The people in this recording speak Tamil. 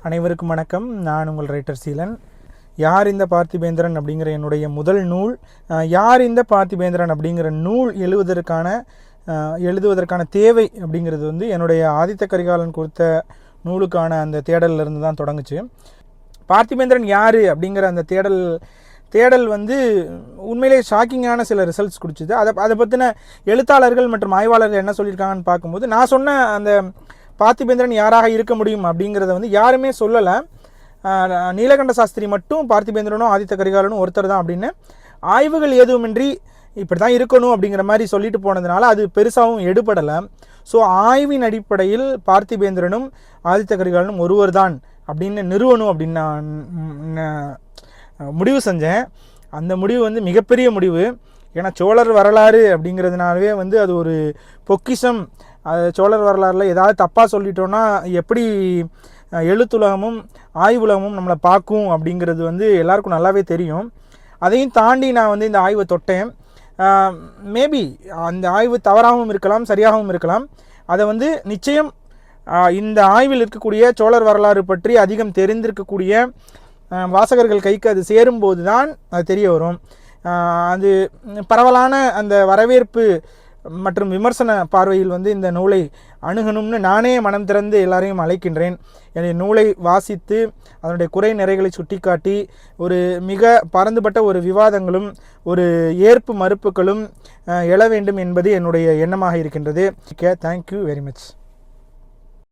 அனைவருக்கும் வணக்கம். நான் உங்கள் ரைட்டர் சீலன். யார் இந்த பார்த்திபேந்திரன் அப்படிங்கிற என்னுடைய முதல் நூல், யார் இந்த பார்த்திபேந்திரன் அப்படிங்கிற நூல் எழுதுவதற்கான தேவை அப்படிங்கிறது வந்து என்னுடைய ஆதித்த கரிகாலன் கொடுத்த நூலுக்கான அந்த தேடலிருந்து தான் தொடங்குச்சு. பார்த்திபேந்திரன் யார் அப்படிங்கிற அந்த தேடல் வந்து உண்மையிலே ஷாக்கிங்கான சில ரிசல்ட்ஸ் கொடுச்சுது. அதை பற்றின எழுத்தாளர்கள் மற்றும் ஆய்வாளர்கள் என்ன சொல்லியிருக்காங்கன்னு பார்க்கும்போது, நான் சொன்ன அந்த பார்த்திபேந்திரன் யாராக இருக்க முடியும் அப்படிங்கிறத வந்து யாருமே சொல்லலை. நீலகண்ட சாஸ்திரி மட்டும் பார்த்திபேந்திரனும் ஆதித்த கரிகாலனும் ஒருத்தர் தான் அப்படின்னு ஆய்வுகள் எதுவுமின்றி இப்படி தான் இருக்கணும் அப்படிங்கிற மாதிரி சொல்லிட்டு போனதுனால அது பெருசாகவும் எடுபடலை. ஸோ ஆய்வின் அடிப்படையில் பார்த்திபேந்திரனும் ஆதித்த கரிகாலனும் ஒருவர் தான் அப்படின்னு நிறுவனம் அப்படின்னு நான் முடிவு செஞ்சேன். அந்த முடிவு வந்து மிகப்பெரிய முடிவு. ஏன்னா சோழர் வரலாறு அப்படிங்கிறதுனாலவே வந்து அது ஒரு பொக்கிஷம். சோழர் வரலாறில் ஏதாவது தப்பாக சொல்லிட்டோன்னா எப்படி எழுத்துலகமும் ஆய்வுலகமும் நம்மளை பார்க்கும் அப்படிங்கிறது வந்து எல்லாருக்கும் நல்லாவே தெரியும். அதையும் தாண்டி நான் வந்து இந்த ஆய்வை தொட்டேன். மேபி அந்த ஆய்வு தவறாகவும் இருக்கலாம், சரியாகவும் இருக்கலாம். அதை வந்து நிச்சயம் இந்த ஆய்வில் இருக்கக்கூடிய சோழர் வரலாறு பற்றி அதிகம் தெரிந்திருக்கக்கூடிய வாசகர்கள் கைக்கு அது சேரும்போது தான் அது தெரிய வரும். அது பரவலான அந்த வரவேற்பு மற்றும் விமர்சன பார்வையில் வந்து இந்த நூலை அணுகணும்னு நானே மனம் திறந்து எல்லாரையும் அழைக்கின்றேன். என்னுடைய நூலை வாசித்து அதனுடைய குறை நிறைகளை சுட்டிக்காட்டி ஒரு மிக பரந்துபட்ட ஒரு விவாதங்களும் ஒரு ஏற்பு மறுப்புகளும் எழ வேண்டும் என்பது என்னுடைய எண்ணமாக இருக்கின்றது. Thank you very much.